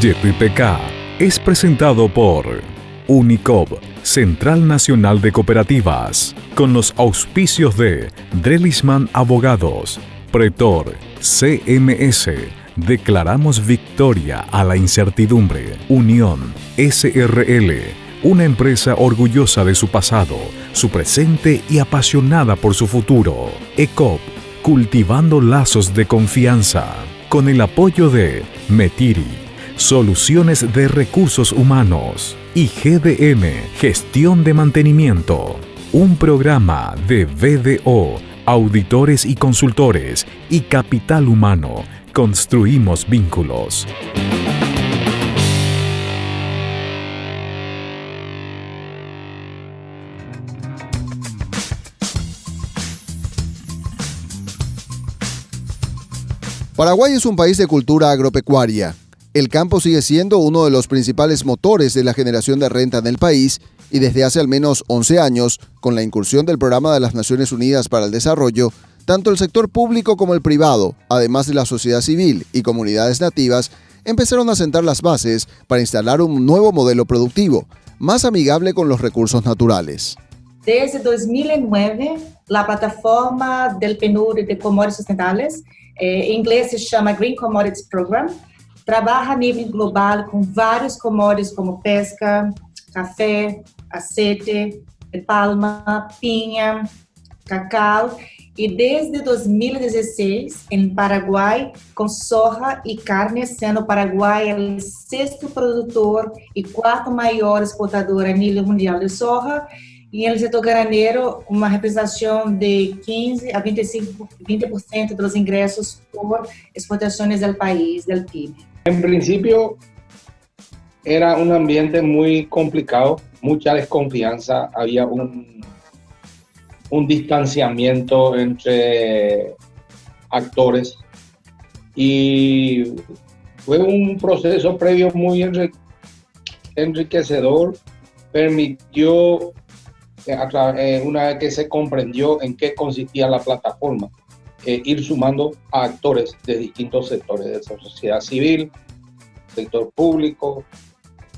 YPK es presentado por Unicop, Central Nacional de Cooperativas, con los auspicios de Drelisman Abogados, Pretor, CMS, declaramos victoria a la incertidumbre, Unión, SRL, una empresa orgullosa de su pasado, su presente y apasionada por su futuro, ECOP, cultivando lazos de confianza, con el apoyo de Metiri, Soluciones de Recursos Humanos, y GDM, Gestión de Mantenimiento, un programa de BDO, Auditores y Consultores y Capital Humano. Construimos vínculos. Paraguay es un país de cultura agropecuaria. El campo sigue siendo uno de los principales motores de la generación de renta en el país y desde hace al menos 11 años, con la incursión del Programa de las Naciones Unidas para el Desarrollo, tanto el sector público como el privado, además de la sociedad civil y comunidades nativas, empezaron a sentar las bases para instalar un nuevo modelo productivo, más amigable con los recursos naturales. Desde 2009, la plataforma del PNUD de Commodities Sustentables, em inglês se chama Green Commodities Program, trabalha a nível global com vários commodities como pesca, café, aceite, palma, pinha, cacau. E desde 2016, em Paraguai, com soja e carne, sendo o Paraguai o sexto produtor e quarto maior exportador a nível mundial de soja, e no setor graneiro, uma representação de 15 a 20% dos ingressos por exportações do país, do PIB. En principio era un ambiente muy complicado, mucha desconfianza, había un distanciamiento entre actores y fue un proceso previo muy enriquecedor, permitió, una vez que se comprendió en qué consistía la plataforma, ir sumando a actores de distintos sectores, de la sociedad civil, sector público,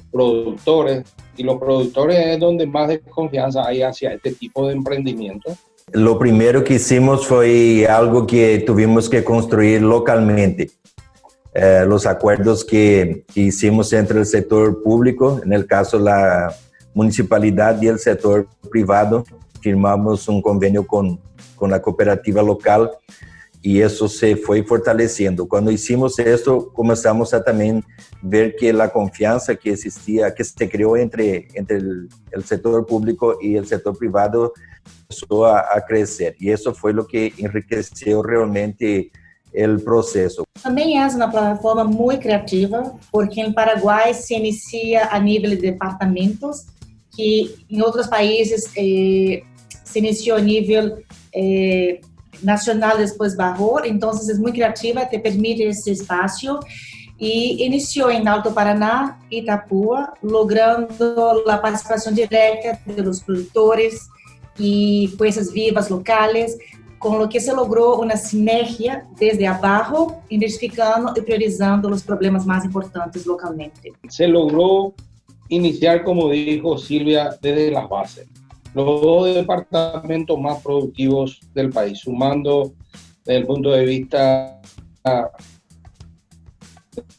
productores, y los productores es donde más desconfianza hay hacia este tipo de emprendimiento. Lo primero que hicimos fue algo que tuvimos que construir localmente. Los acuerdos que hicimos entre el sector público, en el caso la municipalidad y el sector privado, firmamos un convenio con la cooperativa local y eso se fue fortaleciendo. Cuando hicimos esto, comenzamos a también ver que la confianza que existía, que se creó entre el sector público y el sector privado, empezó a crecer. Y eso fue lo que enriqueció realmente el proceso. Também é uma plataforma muito criativa, porque em Paraguai se inicia a nível de departamentos, que em outros países se iniciou a nível nacional, depois barrou, então é muito criativa, te permite esse espaço, e iniciou em Alto Paraná, Itapúa, logrando a participação direta dos produtores e coisas vivas locais, com o que se logrou uma sinergia desde abaixo, identificando e priorizando os problemas mais importantes localmente. Se logró iniciar, como dijo Silvia, desde las bases. Los dos departamentos más productivos del país, sumando desde el punto de vista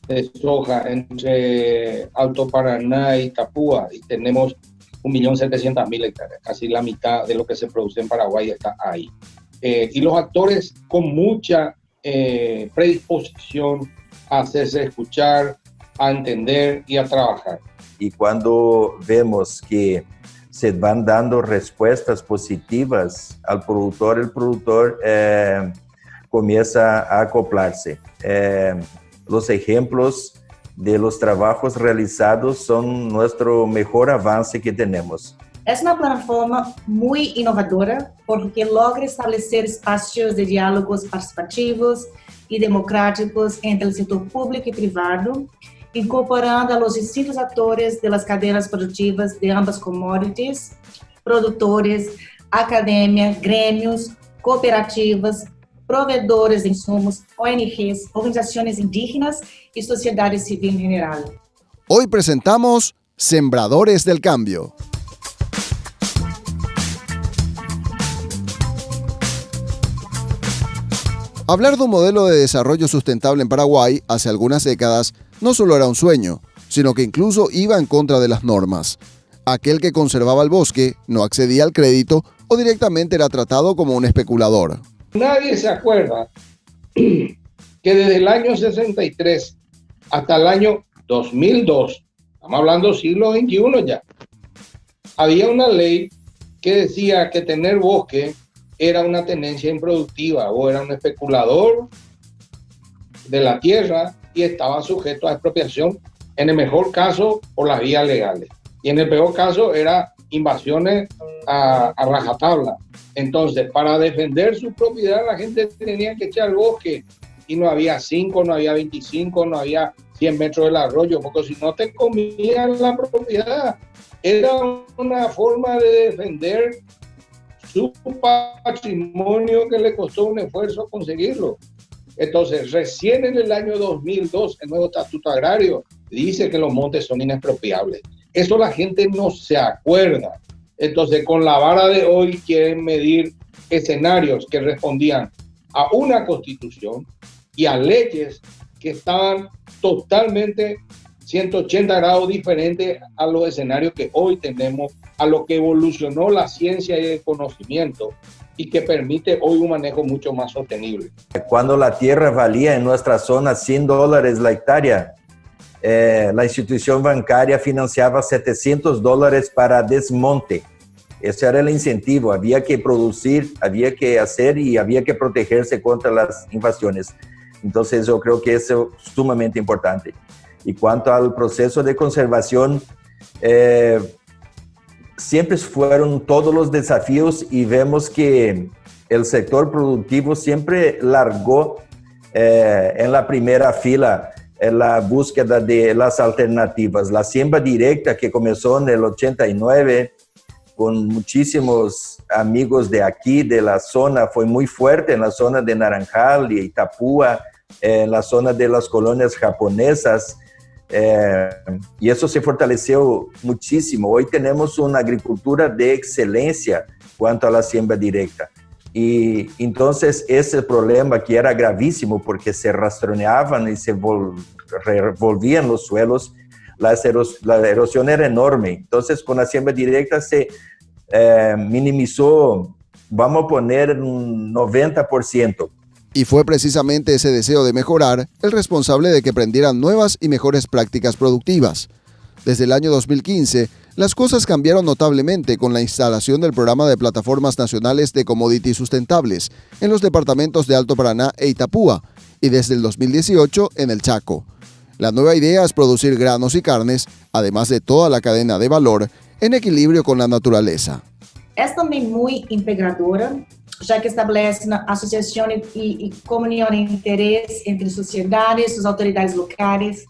de soja entre Alto Paraná y Itapúa, y tenemos 1.700.000 hectáreas, casi la mitad de lo que se produce en Paraguay está ahí. Y los actores con mucha predisposición a hacerse escuchar, a entender y a trabajar. Y cuando vemos que se van dando respuestas positivas al productor, el productor comienza a acoplarse. Los ejemplos de los trabajos realizados son nuestro mejor avance que tenemos. É uma plataforma muito inovadora, porque logra estabelecer espaços de diálogos participativos e democráticos entre o setor público e privado, incorporando a los distintos atores de las cadenas produtivas de ambas commodities, produtores, academia, grêmios, cooperativas, provedores de insumos, ONGs, organizaciones indígenas y sociedad civil en general. Hoy presentamos Sembradores del Cambio. Hablar de un modelo de desarrollo sustentable en Paraguay hace algunas décadas no solo era un sueño, sino que incluso iba en contra de las normas. Aquel que conservaba el bosque no accedía al crédito o directamente era tratado como un especulador. Nadie se acuerda que desde el año 63 hasta el año 2002, estamos hablando siglo XXI ya, había una ley que decía que tener bosque era una tenencia improductiva o era un especulador de la tierra y estaba sujeto a expropiación, en el mejor caso por las vías legales y en el peor caso era invasiones a rajatabla. Entonces, para defender su propiedad la gente tenía que echar bosque y no había 5, no había 25, no había 100 metros del arroyo, porque si no te comían la propiedad. Era una forma de defender su patrimonio que le costó un esfuerzo conseguirlo. Entonces, recién en el año 2002, el nuevo Estatuto Agrario dice que los montes son inexpropiables. Eso la gente no se acuerda. Entonces, con la vara de hoy quieren medir escenarios que respondían a una constitución y a leyes que estaban totalmente 180 grados diferentes a los escenarios que hoy tenemos, a lo que evolucionó la ciencia y el conocimiento y que permite hoy un manejo mucho más sostenible. Cuando la tierra valía en nuestra zona $100 la hectárea, la institución bancaria financiaba $700 para desmonte. Ese era el incentivo, había que producir, había que hacer y había que protegerse contra las invasiones. Entonces yo creo que eso es sumamente importante. Y cuanto al proceso de conservación, siempre fueron todos los desafíos y vemos que el sector productivo siempre largó en la primera fila en la búsqueda de las alternativas. La siembra directa que comenzó en el 89 con muchísimos amigos de aquí, de la zona, fue muy fuerte en la zona de Naranjal y Itapúa, en la zona de las colonias japonesas, y eso se fortaleció muchísimo. Hoy tenemos una agricultura de excelencia cuanto a la siembra directa. Y entonces ese problema que era gravísimo porque se rastroneaban y se revolvían los suelos, la erosión era enorme. Entonces con la siembra directa se minimizó, vamos a poner un 90%. Y fue precisamente ese deseo de mejorar el responsable de que prendieran nuevas y mejores prácticas productivas. Desde el año 2015, las cosas cambiaron notablemente con la instalación del programa de plataformas nacionales de commodities sustentables en los departamentos de Alto Paraná e Itapúa, y desde el 2018 en el Chaco. La nueva idea es producir granos y carnes, además de toda la cadena de valor, en equilibrio con la naturaleza. Es también muy integradora, ya que establece una asociación y comunión de interés entre sociedades, sus autoridades locales,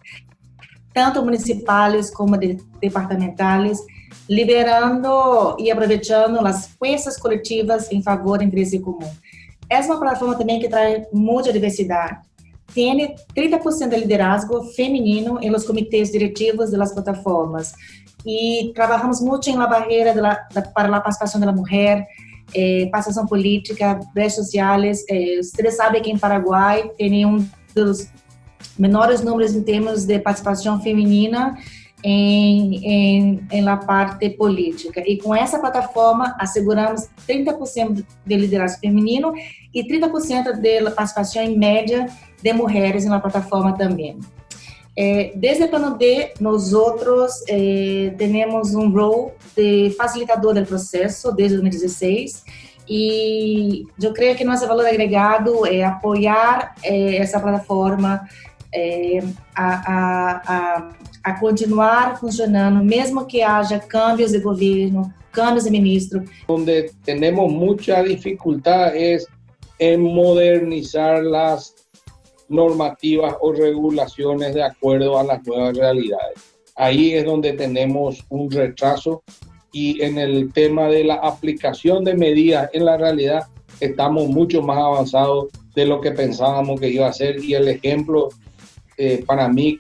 tanto municipales como departamentales, liberando y aprovechando las fuerzas colectivas en favor del interés común. Es una plataforma también que trae mucha diversidad. Tiene 30% de liderazgo femenino en los comités directivos de las plataformas y trabajamos mucho en la barrera para la participación de la mujer, participación política, brechas sociales. Ustedes saben que en Paraguay tiene uno de los menores números en términos de participación femenina en la parte política. Y con esa plataforma aseguramos 30% de liderazgo femenino y 30% de la participación en média de mujeres en la plataforma también. Desde el plano D, nosotros tenemos un rol de facilitador del proceso desde 2016 y yo creo que nuestro valor agregado es apoyar essa plataforma a continuar funcionando, mesmo que haya cambios de gobierno, cambios de ministro. Donde tenemos mucha dificultad es en modernizar las normativas o regulaciones de acuerdo a las nuevas realidades. Ahí es donde tenemos un retraso y en el tema de la aplicación de medidas en la realidad estamos mucho más avanzados de lo que pensábamos que iba a ser, y el ejemplo para mí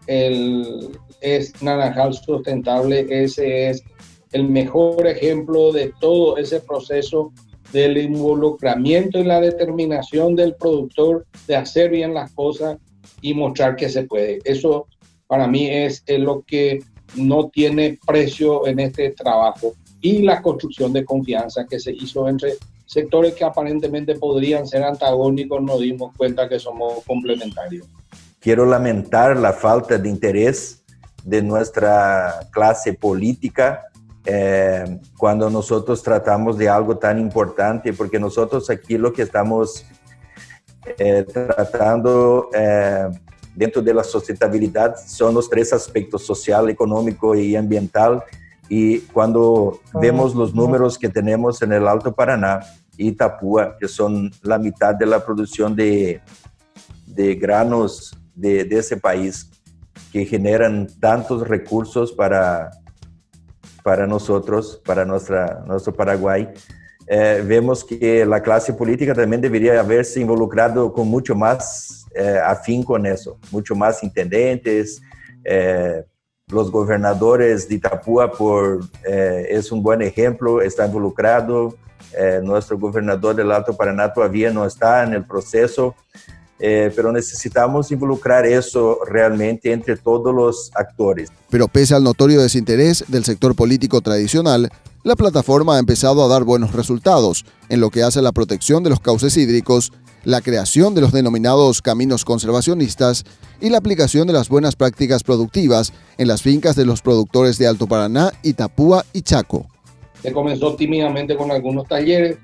es Naranjal Sustentable. Ese es el mejor ejemplo de todo ese proceso del involucramiento y la determinación del productor de hacer bien las cosas y mostrar que se puede. Eso para mí es lo que no tiene precio en este trabajo, y la construcción de confianza que se hizo entre sectores que aparentemente podrían ser antagónicos. Nos dimos cuenta que somos complementarios. Quiero lamentar la falta de interés de nuestra clase política cuando nosotros tratamos de algo tan importante, porque nosotros aquí lo que estamos tratando dentro de la sustentabilidad son los tres aspectos: social, económico y ambiental. Y cuando vemos los números que tenemos en el Alto Paraná y Itapúa, que son la mitad de la producción de granos de ese país, que generan tantos recursos para nosotros, para nuestro Paraguay, vemos que la clase política también debería haberse involucrado con mucho más afinco en eso, mucho más intendentes. Los gobernadores de Itapúa es un buen ejemplo, está involucrado. Nuestro gobernador del Alto Paraná todavía no está en el proceso, pero necesitamos involucrar eso realmente entre todos los actores. Pero pese al notorio desinterés del sector político tradicional, la plataforma ha empezado a dar buenos resultados en lo que hace a la protección de los cauces hídricos, la creación de los denominados caminos conservacionistas y la aplicación de las buenas prácticas productivas en las fincas de los productores de Alto Paraná, Itapúa y Chaco. Se comenzó tímidamente con algunos talleres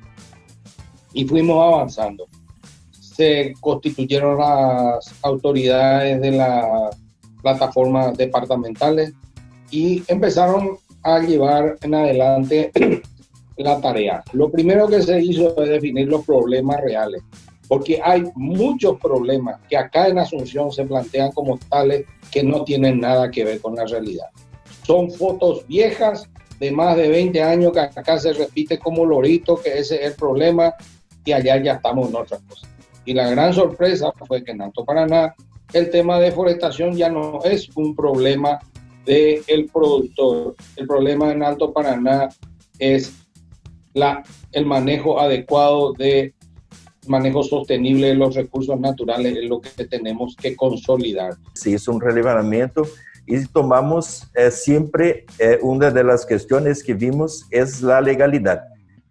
y fuimos avanzando. Se constituyeron las autoridades de las plataformas departamentales y empezaron a llevar en adelante la tarea. Lo primero que se hizo es definir los problemas reales, porque hay muchos problemas que acá en Asunción se plantean como tales que no tienen nada que ver con la realidad. Son fotos viejas de más de 20 años que acá se repite como lorito, que ese es el problema, y allá ya estamos en otras cosas. Y la gran sorpresa fue que en Alto Paraná el tema de deforestación ya no es un problema del productor. El problema en Alto Paraná es el manejo adecuado manejo sostenible de los recursos naturales, es lo que tenemos que consolidar. Se hizo un relevamiento y tomamos siempre una de las cuestiones que vimos es la legalidad,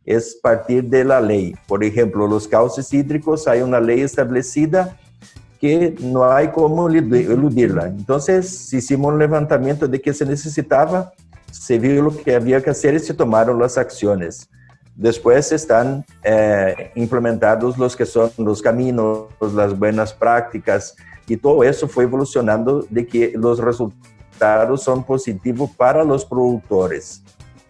es partir de la ley. Por ejemplo, los cauces hídricos, hay una ley establecida que no hay cómo eludirla. Entonces hicimos un levantamiento de que se necesitaba, se vio lo que había que hacer y se tomaron las acciones. Después están implementados los que son los caminos, las buenas prácticas, y todo eso fue evolucionando de que los resultados son positivos para los productores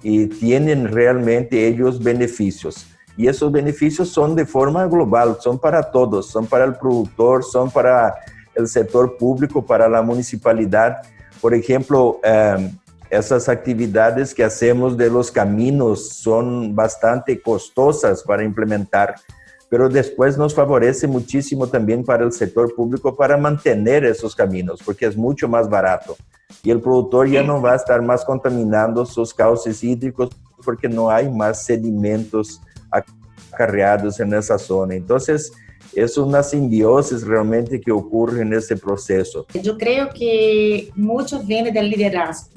y tienen realmente ellos beneficios. Y esos beneficios son de forma global, son para todos, son para el productor, son para el sector público, para la municipalidad. Por ejemplo, esas actividades que hacemos de los caminos son bastante costosas para implementar, pero después nos favorece muchísimo también para el sector público para mantener esos caminos, porque es mucho más barato. Y el productor ya no va a estar más contaminando sus cauces hídricos porque no hay más sedimentos acarreados en esa zona. Entonces, es una simbiosis realmente que ocurre en ese proceso. Yo creo que mucho viene del liderazgo.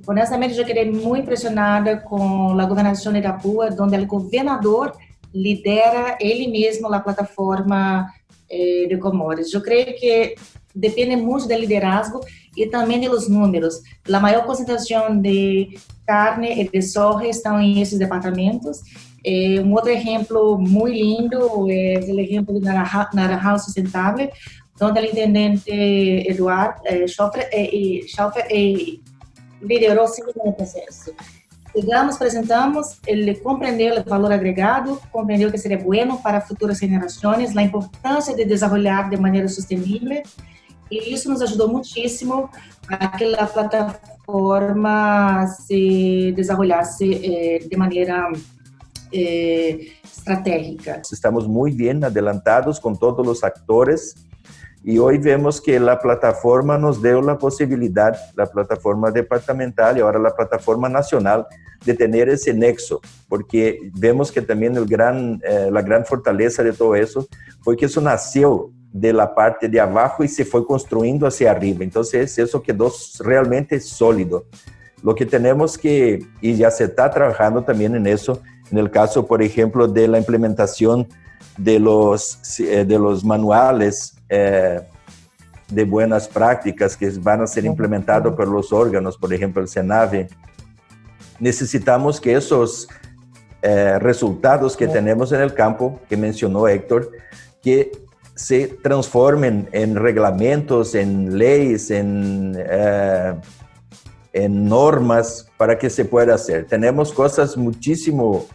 Honestamente, yo quedé muy impresionada con la gobernación de Itapúa, donde el gobernador lidera él mismo la plataforma de Comores. Yo creo que depende mucho del liderazgo y también de los números. La mayor concentración de carne y de soja están en esos departamentos. Un otro ejemplo muy lindo es el ejemplo de Naranjal Sustentable, donde el intendente Eduardo Schoffer lideró el proceso. Llegamos, presentamos, ele compreendeu o valor agregado, compreendeu que seria bueno para futuras gerações, a importância de desenvolver de maneira sustentável, e isso nos ajudou muitíssimo a que a plataforma se desenvolvesse de maneira estratégica. Estamos muy bien adelantados con todos los actores y hoy vemos que la plataforma nos dio la posibilidad, la plataforma departamental y ahora la plataforma nacional, de tener ese nexo, porque vemos que también la gran fortaleza de todo eso fue que eso nació de la parte de abajo y se fue construyendo hacia arriba. Entonces eso quedó realmente sólido. Lo que tenemos que, y ya se está trabajando también en eso, en el caso, por ejemplo, de la implementación de los manuales de buenas prácticas que van a ser implementados por los órganos, por ejemplo, el SENAVE. Necesitamos que esos resultados que tenemos en el campo, que mencionó Héctor, que se transformen en reglamentos, en leyes, en normas para que se pueda hacer. Tenemos cosas muchísimo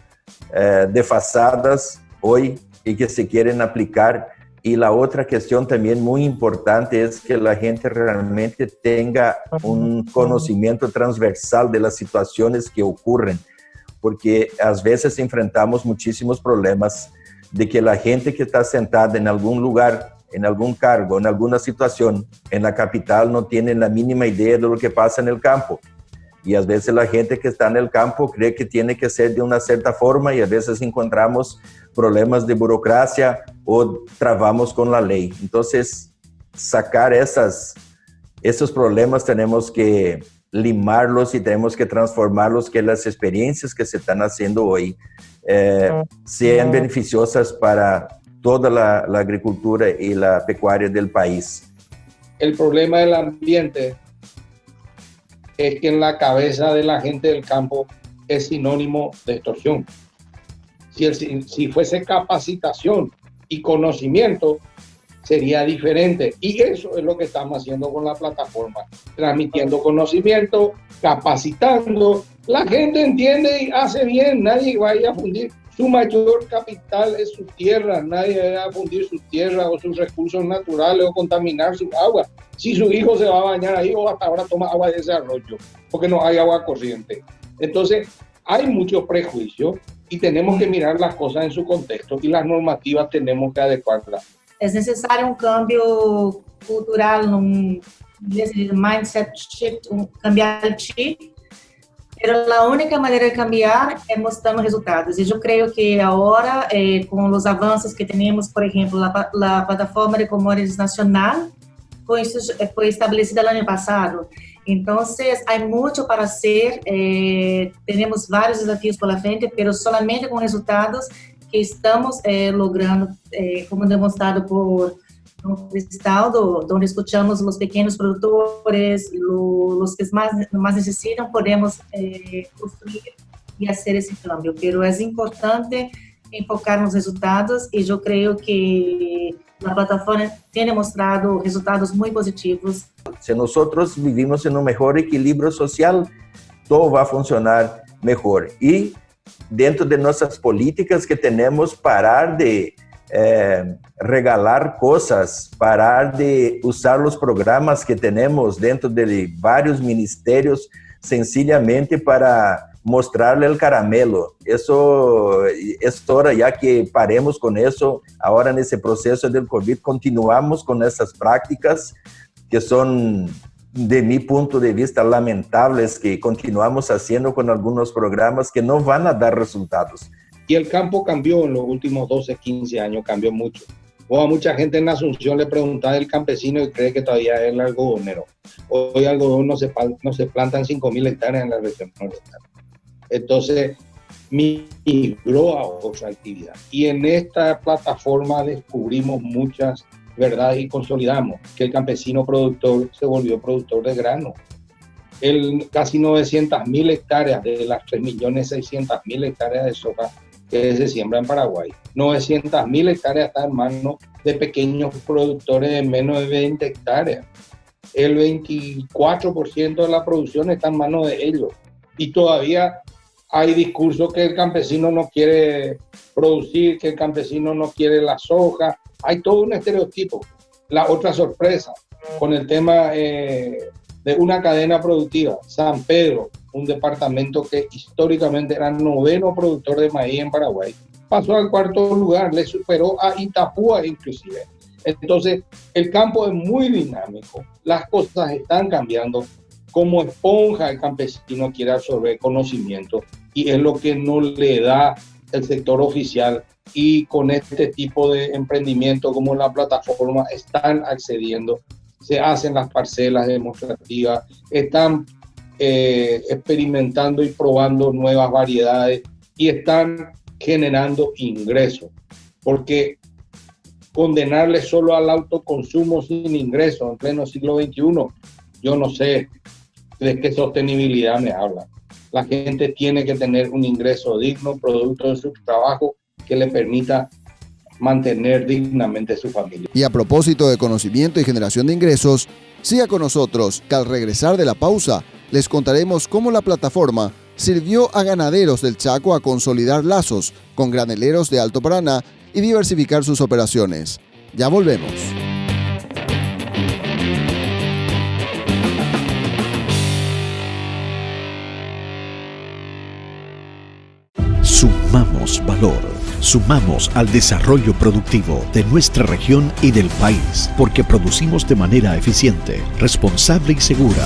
desfasadas hoy y que se quieren aplicar. Y la otra cuestión también muy importante es que la gente realmente tenga un conocimiento transversal de las situaciones que ocurren, porque a veces enfrentamos muchísimos problemas de que la gente que está sentada en algún lugar, en algún cargo, en alguna situación en la capital no tiene la mínima idea de lo que pasa en el campo. Y a veces la gente que está en el campo cree que tiene que ser de una cierta forma y a veces encontramos problemas de burocracia o trabamos con la ley. Entonces, sacar esos problemas tenemos que limarlos y tenemos que transformarlos, que las experiencias que se están haciendo hoy sean beneficiosas para toda la agricultura y la pecuaria del país. El problema del ambiente es que en la cabeza de la gente del campo es sinónimo de extorsión. Si fuese capacitación y conocimiento, sería diferente. Y eso es lo que estamos haciendo con la plataforma, transmitiendo conocimiento, capacitando. La gente entiende y hace bien, nadie vaya a fundir. Su mayor capital es su tierra, nadie va a fundir su tierra o sus recursos naturales o contaminar su agua. Si su hijo se va a bañar ahí o hasta ahora toma agua de ese arroyo, porque no hay agua corriente. Entonces, hay mucho prejuicio y tenemos que mirar las cosas en su contexto y las normativas tenemos que adecuarlas. Es necesario un cambio cultural, un mindset shift, cambiar el chip. Pero la única manera de cambiar es mostrando resultados. Y yo creo que ahora, con los avances que tenemos, por ejemplo, la plataforma de Commodities Nacional fue establecida el año pasado. Entonces, hay mucho para hacer. Tenemos varios desafíos por la frente, pero solamente con resultados que estamos logrando, como demostrado por un estado donde escuchamos los pequeños productores, los que más necesitan, podemos construir y hacer ese cambio. Pero es importante enfocar nos resultados y yo creo que la plataforma tiene mostrado resultados muy positivos. Si nosotros vivimos en un mejor equilibrio social, todo va a funcionar mejor. Y dentro de nuestras políticas que tenemos, parar de regalar cosas, parar de usar los programas que tenemos dentro de varios ministerios sencillamente para mostrarle el caramelo. Eso es hora ya que paremos con eso. Ahora en ese proceso del COVID continuamos con esas prácticas que son, de mi punto de vista, lamentables, que continuamos haciendo con algunos programas que no van a dar resultados. Y el campo cambió en los últimos 12, 15 años, cambió mucho. O a mucha gente en Asunción le preguntaba del campesino y cree que todavía es el algodonero. Hoy algodón no se plantan 5.000 hectáreas en la región nordeste. Entonces, migró a otra actividad. Y en esta plataforma descubrimos muchas verdades y consolidamos que el campesino productor se volvió productor de grano. Casi 900.000 hectáreas de las 3.600.000 hectáreas de soja que se siembra en Paraguay. 900.000 hectáreas están en manos de pequeños productores de menos de 20 hectáreas. El 24% de la producción está en manos de ellos. Y todavía hay discursos que el campesino no quiere producir, que el campesino no quiere la soja. Hay todo un estereotipo. La otra sorpresa con el tema de una cadena productiva. San Pedro, un departamento que históricamente era noveno productor de maíz en Paraguay, pasó al cuarto lugar, le superó a Itapúa inclusive. Entonces, el campo es muy dinámico, las cosas están cambiando. Como esponja el campesino quiere absorber conocimiento y es lo que no le da el sector oficial, y con este tipo de emprendimiento como la plataforma están accediendo, se hacen las parcelas demostrativas, están experimentando y probando nuevas variedades y están generando ingresos, porque condenarle solo al autoconsumo sin ingresos en pleno siglo XXI, yo no sé de qué sostenibilidad me habla. La gente tiene que tener un ingreso digno, producto de su trabajo, que le permita mantener dignamente su familia. Y a propósito de conocimiento y generación de ingresos, siga con nosotros, que al regresar de la pausa les contaremos cómo la plataforma sirvió a ganaderos del Chaco a consolidar lazos con graneleros de Alto Paraná y diversificar sus operaciones. Ya volvemos. Sumamos valor, sumamos al desarrollo productivo de nuestra región y del país, porque producimos de manera eficiente, responsable y segura.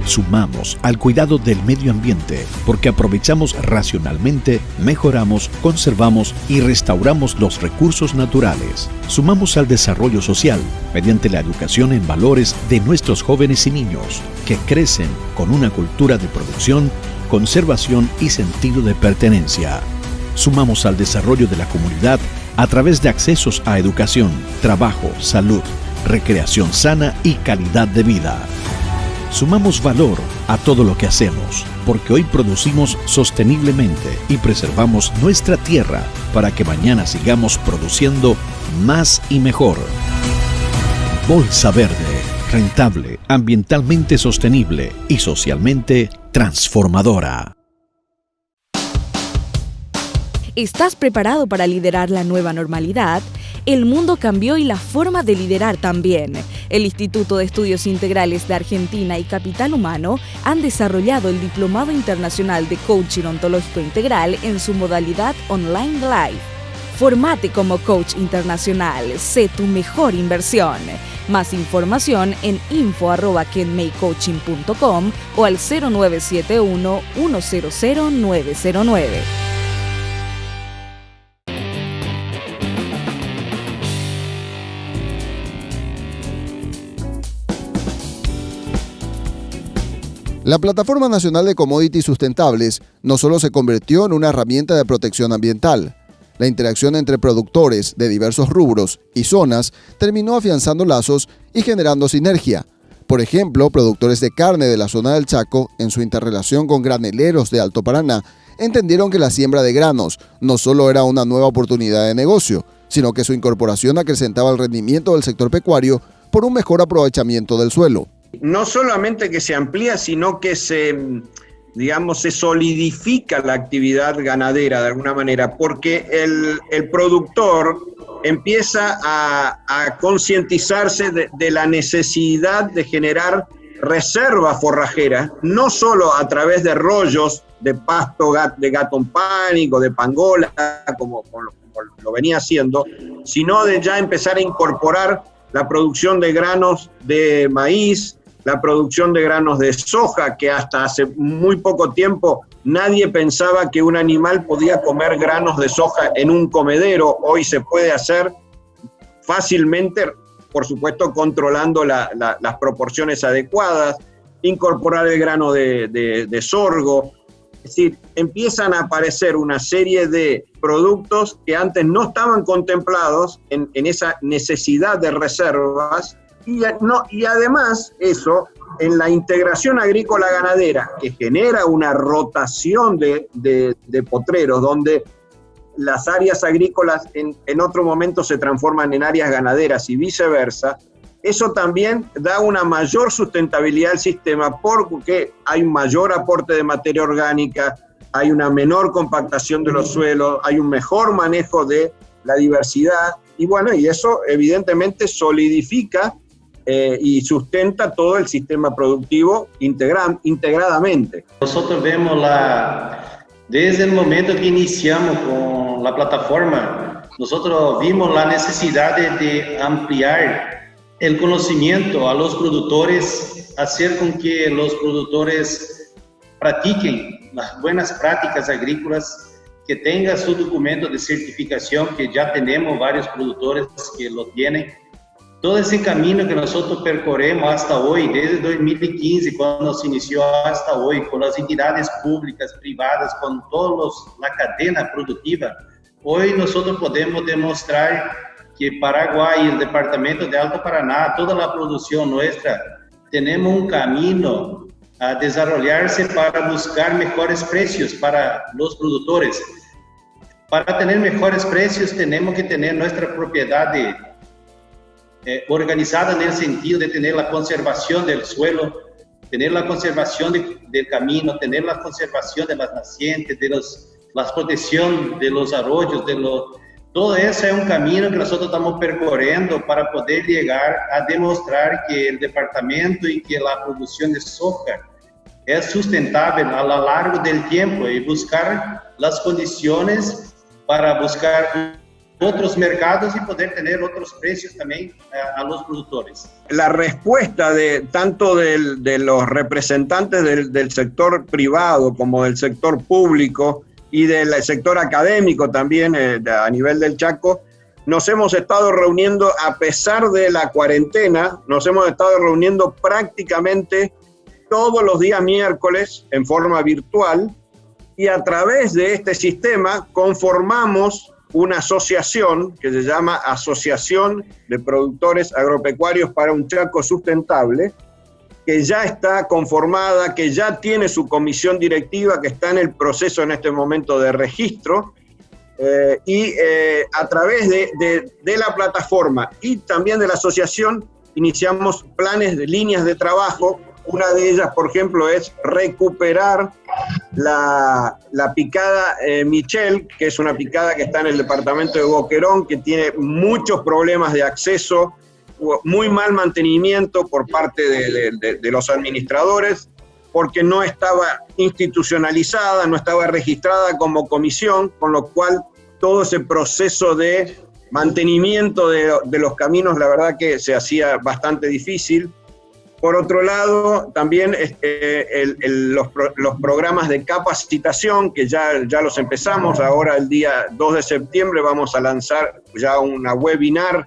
Sumamos al cuidado del medio ambiente, porque aprovechamos racionalmente, mejoramos, conservamos y restauramos los recursos naturales. Sumamos al desarrollo social, mediante la educación en valores de nuestros jóvenes y niños, que crecen con una cultura de producción, conservación y sentido de pertenencia. Sumamos al desarrollo de la comunidad a través de accesos a educación, trabajo, salud, recreación sana y calidad de vida. Sumamos valor a todo lo que hacemos, porque hoy producimos sosteniblemente y preservamos nuestra tierra para que mañana sigamos produciendo más y mejor. Bolsa Verde, rentable, ambientalmente sostenible y socialmente transformadora. ¿Estás preparado para liderar la nueva normalidad? El mundo cambió y la forma de liderar también. El Instituto de Estudios Integrales de Argentina y Capital Humano han desarrollado el Diplomado Internacional de Coaching Ontológico Integral en su modalidad Online Live. Formate como coach internacional, sé tu mejor inversión. Más información en info@kenmaycoaching.com o al 0971 100 909. La Plataforma Nacional de Commodities Sustentables no solo se convirtió en una herramienta de protección ambiental. La interacción entre productores de diversos rubros y zonas terminó afianzando lazos y generando sinergia. Por ejemplo, productores de carne de la zona del Chaco, en su interrelación con graneleros de Alto Paraná, entendieron que la siembra de granos no solo era una nueva oportunidad de negocio, sino que su incorporación acrecentaba el rendimiento del sector pecuario por un mejor aprovechamiento del suelo. No solamente que se amplía, sino que se solidifica la actividad ganadera de alguna manera, porque el productor empieza a concientizarse de la necesidad de generar reserva forrajera, no solo a través de rollos de pasto de gato en pánico, de pangola, como lo venía haciendo, sino de ya empezar a incorporar la producción de granos de maíz, la producción de granos de soja, que hasta hace muy poco tiempo nadie pensaba que un animal podía comer granos de soja en un comedero. Hoy se puede hacer fácilmente, por supuesto controlando las proporciones adecuadas, incorporar el grano de sorgo. Es decir, empiezan a aparecer una serie de productos que antes no estaban contemplados en esa necesidad de reservas. Y además eso, en la integración agrícola ganadera, que genera una rotación de potreros, donde las áreas agrícolas en otro momento se transforman en áreas ganaderas y viceversa, eso también da una mayor sustentabilidad al sistema, porque hay un mayor aporte de materia orgánica, hay una menor compactación de los suelos, hay un mejor manejo de la diversidad, y bueno, y eso evidentemente solidifica y sustenta todo el sistema productivo integradamente. Nosotros vemos desde el momento que iniciamos con la plataforma, nosotros vimos la necesidad de ampliar el conocimiento a los productores, hacer con que los productores practiquen las buenas prácticas agrícolas, que tengan su documento de certificación, que ya tenemos varios productores que lo tienen. Todo ese camino que nosotros percorremos hasta hoy, desde 2015, cuando se inició hasta hoy, con las entidades públicas, privadas, con toda la cadena productiva, hoy nosotros podemos demostrar que Paraguay y el departamento de Alto Paraná, toda la producción nuestra, tenemos un camino a desarrollarse para buscar mejores precios para los productores. Para tener mejores precios tenemos que tener nuestra propiedad organizada en el sentido de tener la conservación del suelo, tener la conservación del camino, tener la conservación de las nacientes, la protección de los arroyos, todo eso es un camino que nosotros estamos percorriendo para poder llegar a demostrar que el departamento y que la producción de soja es sustentable a lo largo del tiempo y buscar las condiciones para buscar otros mercados y poder tener otros precios también a los productores. La respuesta tanto de los representantes del sector privado como del sector público y del sector académico también a nivel del Chaco, nos hemos estado reuniendo a pesar de la cuarentena, nos hemos estado reuniendo prácticamente todos los días miércoles en forma virtual, y a través de este sistema conformamos una asociación que se llama Asociación de Productores Agropecuarios para un Chaco Sustentable, que ya está conformada, que ya tiene su comisión directiva, que está en el proceso en este momento de registro, y a través de la plataforma y también de la asociación iniciamos planes de líneas de trabajo. Una de ellas, por ejemplo, es recuperar la picada Michel, que es una picada que está en el departamento de Boquerón, que tiene muchos problemas de acceso, muy mal mantenimiento por parte de los administradores, porque no estaba institucionalizada, no estaba registrada como comisión, con lo cual todo ese proceso de mantenimiento de los caminos, la verdad que se hacía bastante difícil. Por otro lado, también los programas de capacitación, que ya los empezamos, ahora el día 2 de septiembre vamos a lanzar ya una webinar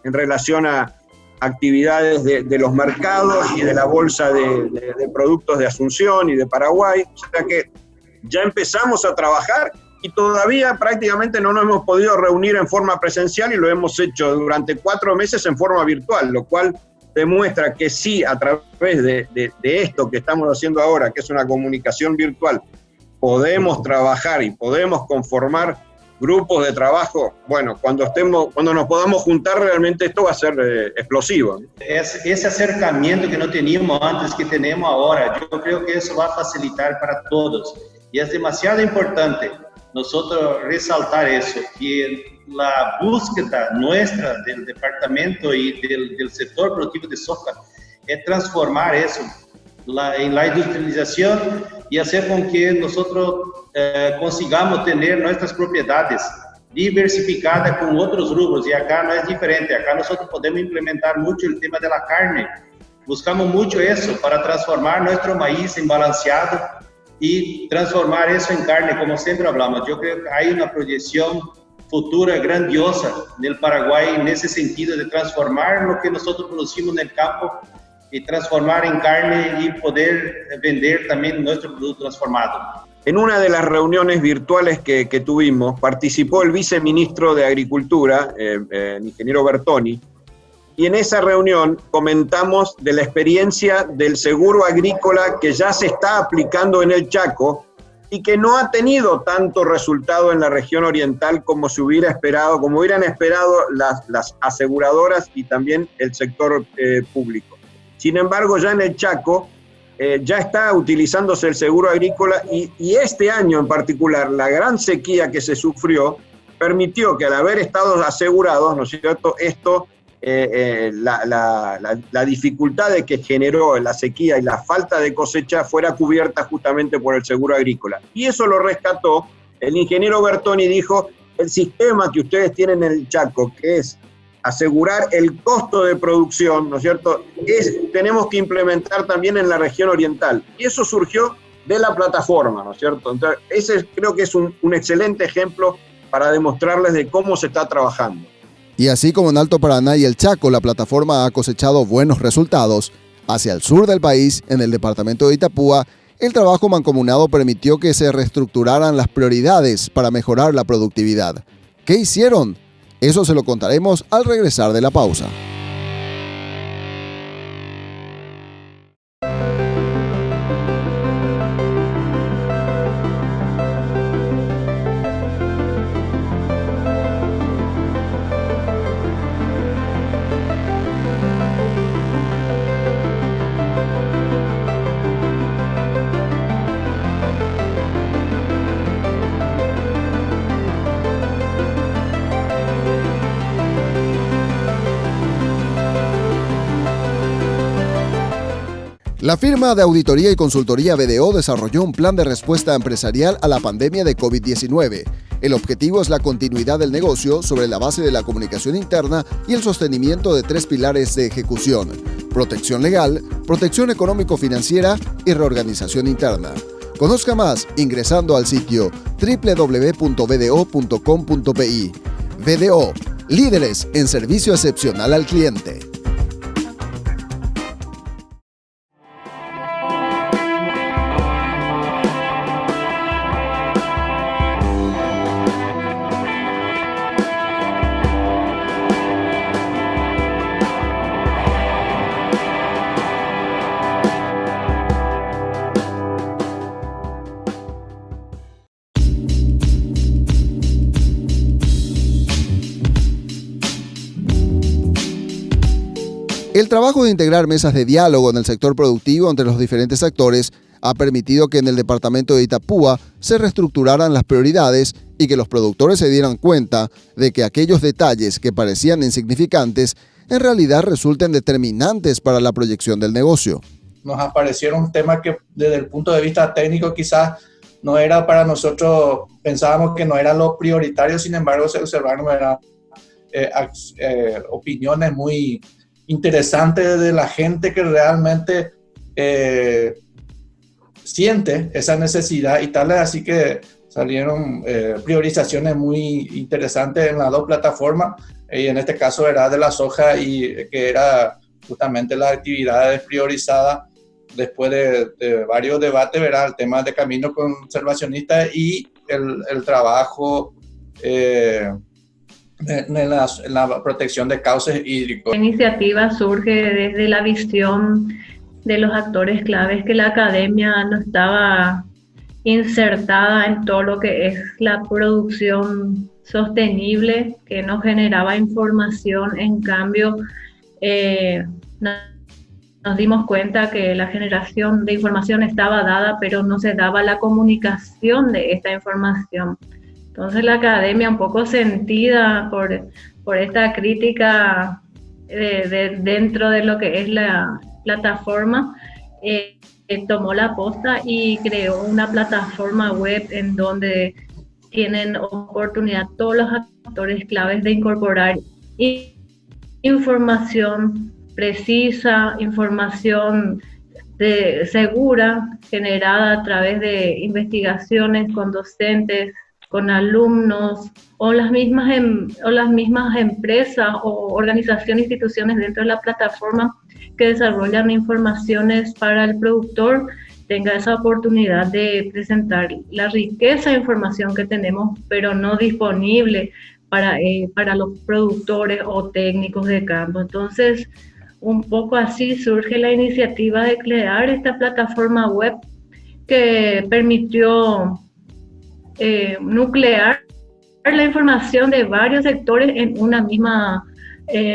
en relación a actividades de los mercados y de la bolsa de productos de Asunción y de Paraguay. O sea que ya empezamos a trabajar y todavía prácticamente no nos hemos podido reunir en forma presencial y lo hemos hecho durante 4 meses en forma virtual, lo cual demuestra que sí, a través de esto que estamos haciendo ahora, que es una comunicación virtual, podemos trabajar y podemos conformar grupos de trabajo. Bueno, cuando nos podamos juntar, realmente esto va a ser explosivo. Ese acercamiento que no teníamos antes, que tenemos ahora, yo creo que eso va a facilitar para todos. Y es demasiado importante nosotros resaltar eso, que la búsqueda nuestra del departamento y del sector productivo de soja es transformar eso en la industrialización y hacer con que nosotros consigamos tener nuestras propiedades diversificadas con otros rubros. Y acá no es diferente, acá nosotros podemos implementar mucho el tema de la carne. Buscamos mucho eso para transformar nuestro maíz en balanceado y transformar eso en carne, como siempre hablamos. Yo creo que hay una proyección futura grandiosa del Paraguay en ese sentido de transformar lo que nosotros producimos en el campo y transformar en carne y poder vender también nuestro producto transformado. En una de las reuniones virtuales que tuvimos, participó el viceministro de Agricultura, el ingeniero Bertoni, y en esa reunión comentamos de la experiencia del seguro agrícola que ya se está aplicando en el Chaco y que no ha tenido tanto resultado en la región oriental como se hubiera esperado, como hubieran esperado las aseguradoras y también el sector público. Sin embargo, ya en el Chaco ya está utilizándose el seguro agrícola y este año en particular, la gran sequía que se sufrió permitió que al haber estado asegurados, ¿no es cierto?, esto la dificultad de que generó la sequía y la falta de cosecha fuera cubierta justamente por el seguro agrícola. Y eso lo rescató el ingeniero Bertoni, dijo: el sistema que ustedes tienen en el Chaco, que es asegurar el costo de producción, ¿no es cierto?, tenemos que implementar también en la región oriental. Y eso surgió de la plataforma, ¿no es cierto? Entonces, ese creo que es un excelente ejemplo para demostrarles de cómo se está trabajando. Y así como en Alto Paraná y el Chaco, la plataforma ha cosechado buenos resultados, hacia el sur del país, en el departamento de Itapúa, el trabajo mancomunado permitió que se reestructuraran las prioridades para mejorar la productividad. ¿Qué hicieron? Eso se lo contaremos al regresar de la pausa. La firma de auditoría y consultoría BDO desarrolló un plan de respuesta empresarial a la pandemia de COVID-19. El objetivo es la continuidad del negocio sobre la base de la comunicación interna y el sostenimiento de 3 pilares de ejecución: protección legal, protección económico-financiera y reorganización interna. Conozca más ingresando al sitio www.bdo.com.pi. BDO, líderes en servicio excepcional al cliente. El trabajo de integrar mesas de diálogo en el sector productivo entre los diferentes actores ha permitido que en el departamento de Itapúa se reestructuraran las prioridades y que los productores se dieran cuenta de que aquellos detalles que parecían insignificantes en realidad resulten determinantes para la proyección del negocio. Nos aparecieron temas que desde el punto de vista técnico quizás no era para nosotros, pensábamos que no era lo prioritario, sin embargo se observaron opiniones muy interesante de la gente que realmente siente esa necesidad y tal, así que salieron priorizaciones muy interesantes en las 2 plataformas, y en este caso era de la soja, y que era justamente las actividades priorizadas después de varios debates, ¿verdad? El tema de camino conservacionista y el trabajo en la protección de cauces hídricos. La iniciativa surge desde la visión de los actores claves, que la academia no estaba insertada en todo lo que es la producción sostenible, que no generaba información. En cambio, nos dimos cuenta que la generación de información estaba dada, pero no se daba la comunicación de esta información. Entonces la academia, un poco sentida por esta crítica dentro de lo que es la plataforma, tomó la posta y creó una plataforma web en donde tienen oportunidad todos los actores claves de incorporar información precisa, información segura, generada a través de investigaciones con docentes, con alumnos o las mismas empresas o organizaciones, instituciones dentro de la plataforma que desarrollan informaciones para el productor, tenga esa oportunidad de presentar la riqueza de información que tenemos, pero no disponible para los productores o técnicos de campo. Entonces, un poco así surge la iniciativa de crear esta plataforma web que permitió nuclear la información de varios sectores en una misma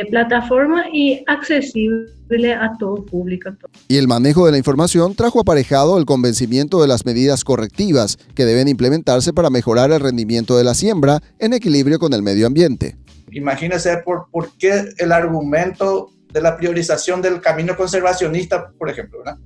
plataforma y accesible a todo público. Y el manejo de la información trajo aparejado el convencimiento de las medidas correctivas que deben implementarse para mejorar el rendimiento de la siembra en equilibrio con el medio ambiente. Imagínense por qué el argumento de la priorización del camino conservacionista, por ejemplo, ¿verdad?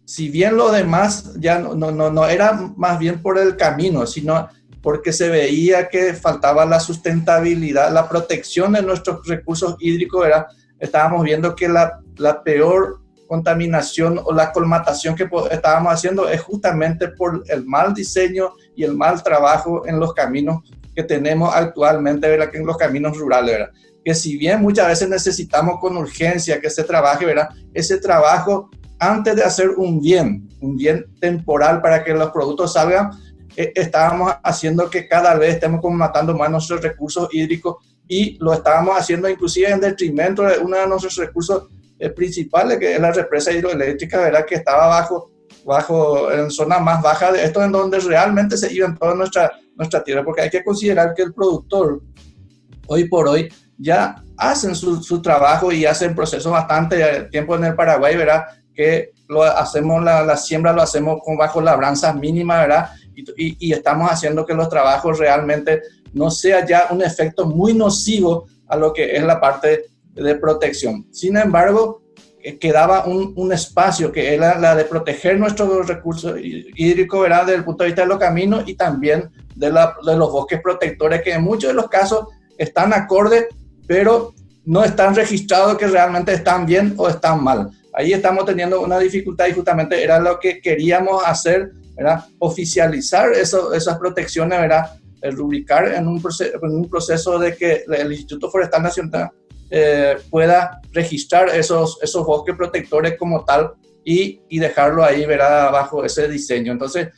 Si bien lo demás ya no era más bien por el camino, sino porque se veía que faltaba la sustentabilidad, la protección de nuestros recursos hídricos, ¿verdad? Estábamos viendo que la peor contaminación o la colmatación que estábamos haciendo es justamente por el mal diseño y el mal trabajo en los caminos que tenemos actualmente, ¿verdad? Que en los caminos rurales, ¿verdad? Que si bien muchas veces necesitamos con urgencia que se trabaje, ¿verdad? Ese trabajo, antes de hacer un bien temporal para que los productos salgan, estábamos haciendo que cada vez estemos matando más nuestros recursos hídricos, y lo estábamos haciendo inclusive en detrimento de uno de nuestros recursos principales, que es la represa hidroeléctrica, ¿verdad? Que estaba bajo en zona más baja de esto, en donde realmente se iba en toda nuestra tierra, porque hay que considerar que el productor hoy por hoy ya hacen su trabajo y hacen procesos bastante tiempo en el Paraguay, ¿verdad? Que lo hacemos, la siembra lo hacemos bajo labranzas mínimas, ¿verdad? Y estamos haciendo que los trabajos realmente no sea ya un efecto muy nocivo a lo que es la parte de protección. Sin embargo, quedaba un espacio que era la de proteger nuestros recursos hídricos, ¿verdad? Desde el punto de vista de los caminos y también de los bosques protectores, que en muchos de los casos están acordes, pero no están registrados que realmente están bien o están mal. Ahí estamos teniendo una dificultad, y justamente era lo que queríamos hacer, ¿verdad? Oficializar esas protecciones, ¿verdad? Rubricar en un proceso de que el Instituto Forestal Nacional pueda registrar esos bosques protectores como tal y dejarlo ahí, ¿verdad? Bajo ese diseño. Entonces,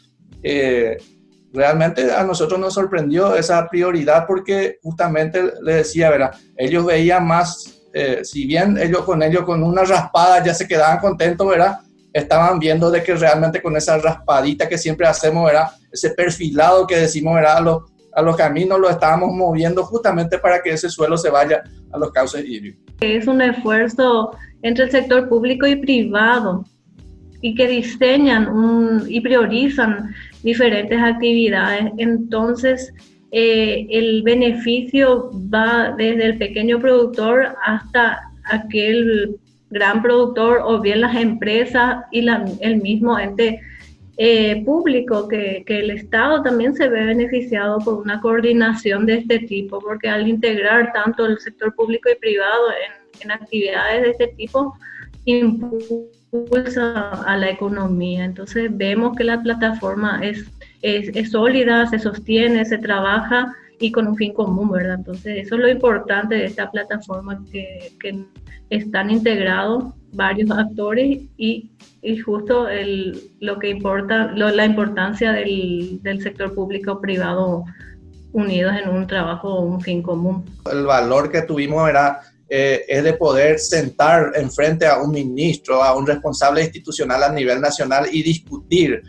realmente a nosotros nos sorprendió esa prioridad, porque justamente le decía, ¿verdad? Ellos veían más, si bien ellos con una raspada ya se quedaban contentos, ¿verdad? Estaban viendo de que realmente con esa raspadita que siempre hacemos, ¿verdad? Ese perfilado que decimos, ¿verdad? A los caminos lo estábamos moviendo justamente para que ese suelo se vaya a los cauces hídricos. Es un esfuerzo entre el sector público y privado, y que diseñan y priorizan diferentes actividades. Entonces, el beneficio va desde el pequeño productor hasta aquel gran productor, o bien las empresas y el mismo ente público, que el Estado también se ve beneficiado por una coordinación de este tipo, porque al integrar tanto el sector público y privado en actividades de este tipo, impulsa a la economía. Entonces vemos que la plataforma es sólida, se sostiene, se trabaja y con un fin común, ¿verdad? Entonces eso es lo importante de esta plataforma, que están integrados varios actores y justo lo que importa, la importancia del sector público-privado unidos en un trabajo, un fin común. El valor que tuvimos es de poder sentar enfrente a un ministro, a un responsable institucional a nivel nacional y discutir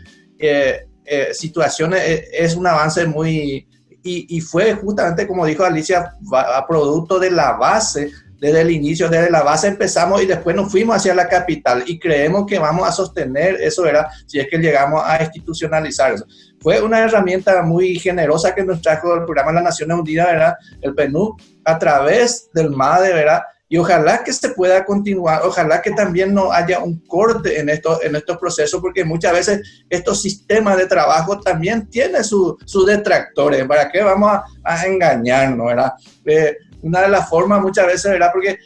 situaciones. Es un avance muy... Y fue justamente, como dijo Alicia, a producto de la base. Desde el inicio, desde la base empezamos y después nos fuimos hacia la capital, y creemos que vamos a sostener eso, ¿verdad? Si es que llegamos a institucionalizar eso. Fue una herramienta muy generosa que nos trajo el programa de las Naciones Unidas, ¿verdad? El PNUD, a través del MADE, ¿verdad? Y ojalá que se pueda continuar, ojalá que también no haya un corte en estos procesos, porque muchas veces estos sistemas de trabajo también tienen sus detractores. ¿Para qué vamos a engañarnos, verdad? Una de las formas muchas veces, ¿verdad? Porque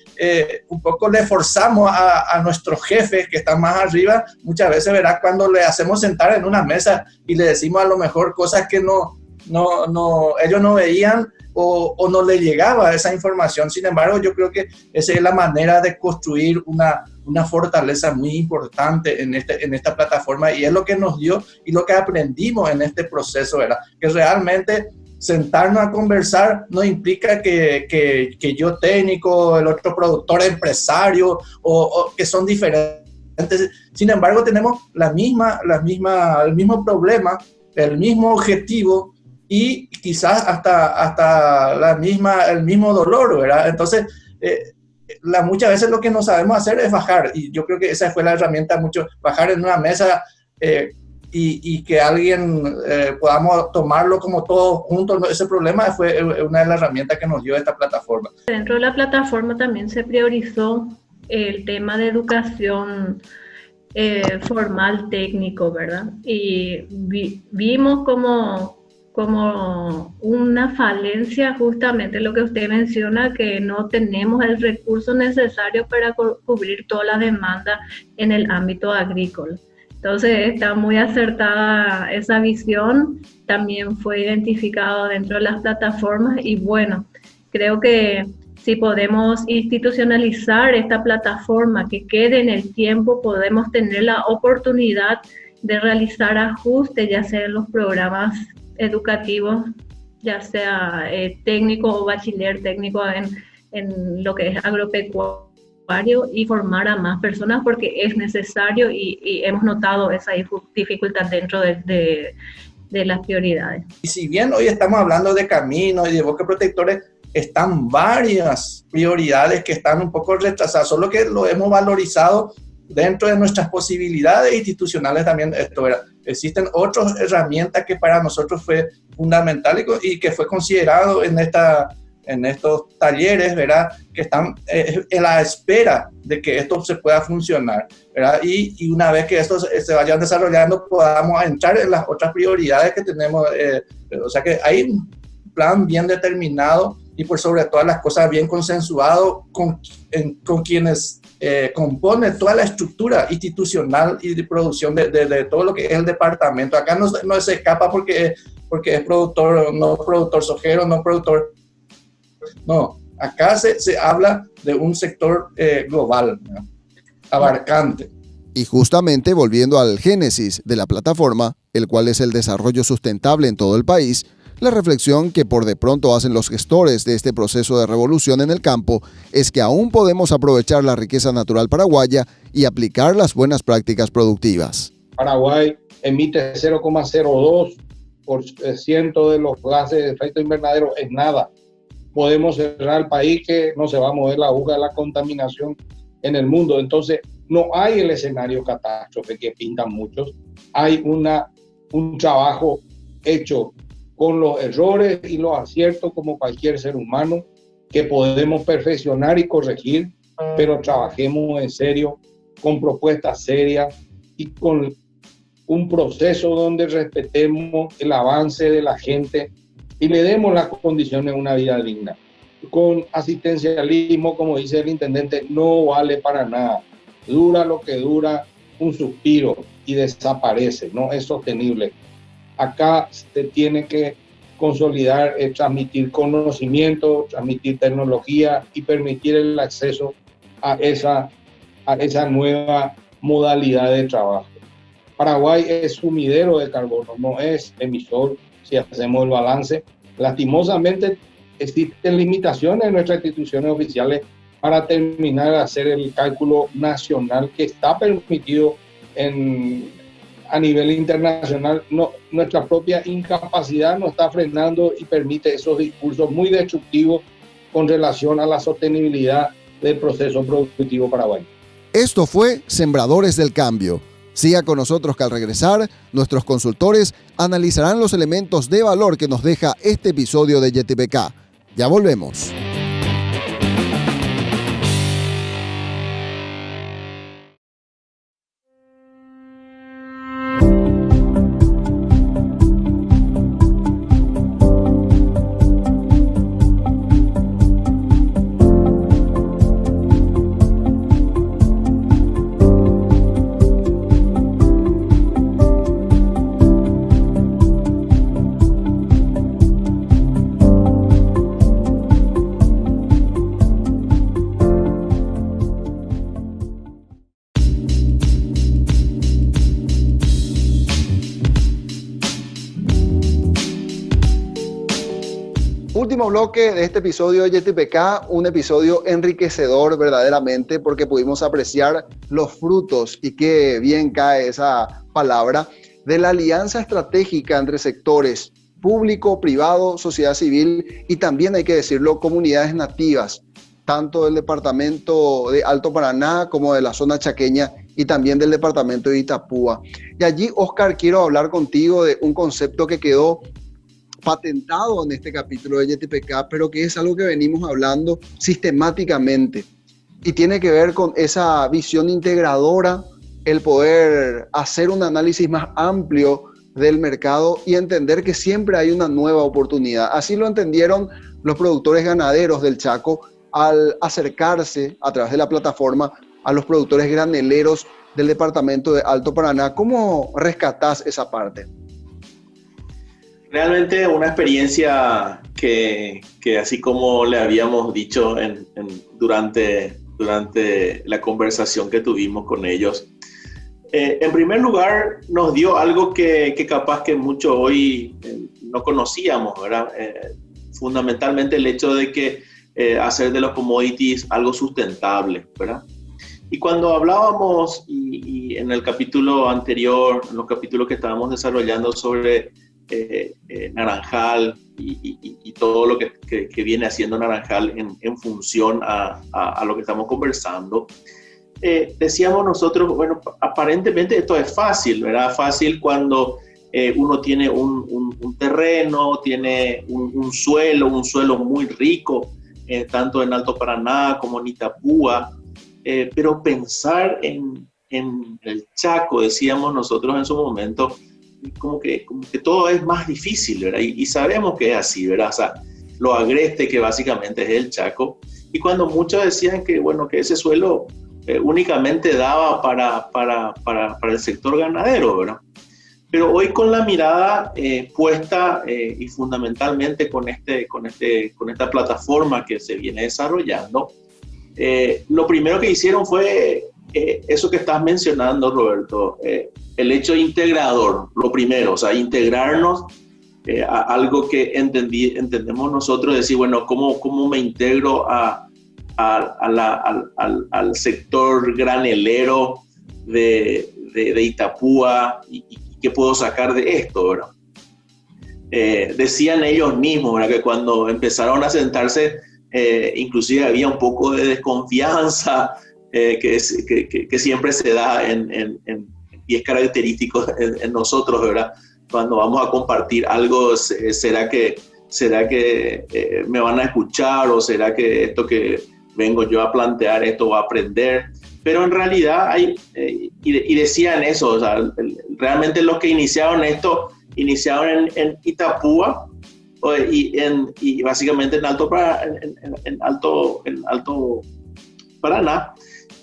un poco le forzamos a nuestros jefes que están más arriba, muchas veces, ¿verdad? Cuando le hacemos sentar en una mesa y le decimos a lo mejor cosas que ellos no veían o no le llegaba esa información. Sin embargo, yo creo que esa es la manera de construir una fortaleza muy importante en esta plataforma, y es lo que nos dio y lo que aprendimos en este proceso, ¿verdad? Que realmente sentarnos a conversar no implica que yo técnico, el otro productor empresario, o que son diferentes. Sin embargo, tenemos el mismo problema, el mismo objetivo, y quizás hasta el mismo dolor, ¿verdad? Entonces, muchas veces lo que no sabemos hacer es bajar, y yo creo que esa fue la herramienta mucho, bajar en una mesa y que alguien podamos tomarlo como todos juntos. Ese problema fue una de las herramientas que nos dio esta plataforma. Dentro de la plataforma también se priorizó el tema de educación formal técnico, ¿verdad? Y vimos como una falencia justamente lo que usted menciona, que no tenemos el recurso necesario para cubrir toda la demanda en el ámbito agrícola. Entonces está muy acertada esa visión, también fue identificado dentro de las plataformas y bueno, creo que si podemos institucionalizar esta plataforma que quede en el tiempo, podemos tener la oportunidad de realizar ajustes, ya sea en los programas educativos, ya sea técnico o bachiller técnico en lo que es agropecuario y formar a más personas porque es necesario y hemos notado esa dificultad dentro de las prioridades. Y si bien hoy estamos hablando de caminos y de bosques protectores, están varias prioridades que están un poco retrasadas, solo que lo hemos valorizado dentro de nuestras posibilidades institucionales también. Existen otras herramientas que para nosotros fue fundamental y que fue considerado en estos talleres, ¿verdad? Que están en la espera de que esto se pueda funcionar, ¿verdad? Y una vez que estos se vayan desarrollando, podamos entrar en las otras prioridades que tenemos. O sea que hay un plan bien determinado y por sobre todas las cosas bien consensuado con quienes compone toda la estructura institucional y de producción de todo lo que es el departamento. Acá no se escapa porque es productor, no productor sojero, no productor. No, acá se habla de un sector global, ¿no? Abarcante. Y justamente volviendo al génesis de la plataforma, el cual es el desarrollo sustentable en todo el país, la reflexión que por de pronto hacen los gestores de este proceso de revolución en el campo es que aún podemos aprovechar la riqueza natural paraguaya y aplicar las buenas prácticas productivas. Paraguay emite 0,02% de los gases de efecto invernadero, es nada. Podemos cerrar el país que no se va a mover la aguja de la contaminación en el mundo. Entonces, no hay el escenario catástrofe que pintan muchos. Hay un trabajo hecho con los errores y los aciertos como cualquier ser humano que podemos perfeccionar y corregir, pero trabajemos en serio, con propuestas serias y con un proceso donde respetemos el avance de la gente y le demos las condiciones de una vida digna. Con asistencialismo, como dice el intendente, no vale para nada. Dura lo que dura un suspiro y desaparece, no es sostenible. Acá se tiene que consolidar, transmitir conocimiento, transmitir tecnología y permitir el acceso a esa nueva modalidad de trabajo. Paraguay es sumidero de carbono, no es emisor si hacemos el balance. Lastimosamente existen limitaciones en nuestras instituciones oficiales para terminar de hacer el cálculo nacional que está permitido a nivel internacional. No, nuestra propia incapacidad nos está frenando y permite esos discursos muy destructivos con relación a la sostenibilidad del proceso productivo paraguayo. Esto fue Sembradores del Cambio. Siga con nosotros que al regresar, nuestros consultores analizarán los elementos de valor que nos deja este episodio de YTPK. Ya volvemos. Último bloque de este episodio de YTPK, un episodio enriquecedor verdaderamente porque pudimos apreciar los frutos, y qué bien cae esa palabra, de la alianza estratégica entre sectores público, privado, sociedad civil y también, hay que decirlo, comunidades nativas, tanto del departamento de Alto Paraná como de la zona chaqueña y también del departamento de Itapúa. Y allí, Oscar, quiero hablar contigo de un concepto que quedó patentado en este capítulo de YTPK, pero que es algo que venimos hablando sistemáticamente y tiene que ver con esa visión integradora, el poder hacer un análisis más amplio del mercado y entender que siempre hay una nueva oportunidad. Así lo entendieron los productores ganaderos del Chaco al acercarse a través de la plataforma a los productores graneleros del departamento de Alto Paraná. ¿Cómo rescatás esa parte? Realmente una experiencia que así como le habíamos dicho durante la conversación que tuvimos con ellos, en primer lugar nos dio algo que capaz que mucho hoy no conocíamos, ¿verdad? Fundamentalmente el hecho de que hacer de los commodities algo sustentable, ¿verdad? Y cuando hablábamos, y en el capítulo anterior, en los capítulos que estábamos desarrollando sobre Naranjal y todo lo que viene haciendo Naranjal en función a lo que estamos conversando, decíamos nosotros, bueno, aparentemente esto es fácil, ¿verdad? Fácil cuando uno tiene un terreno, tiene un suelo muy rico, tanto en Alto Paraná como en Itapúa, pero pensar en el Chaco, decíamos nosotros en su momento, como que todo es más difícil, ¿verdad? Y sabemos que es así, ¿verdad? O sea, lo agreste que básicamente es el Chaco. Y cuando muchos decían que, bueno, que ese suelo únicamente daba para el sector ganadero, ¿verdad? Pero hoy con la mirada puesta y fundamentalmente con esta plataforma que se viene desarrollando, lo primero que hicieron fue eso que estás mencionando, Roberto, el hecho integrador, lo primero, o sea, integrarnos a algo que entendemos nosotros, decir, bueno, ¿cómo me integro al sector granelero de Itapúa y qué puedo sacar de esto, ¿verdad? Decían ellos mismos, ¿verdad?, que cuando empezaron a sentarse, inclusive había un poco de desconfianza que siempre se da y es característico en nosotros, ¿verdad? Cuando vamos a compartir algo, ¿será que me van a escuchar o será que esto que vengo yo a plantear, esto va a aprender? Pero en realidad y decían eso, o sea, realmente los que iniciaron esto, iniciaron en Itapúa y básicamente en Alto Paraná,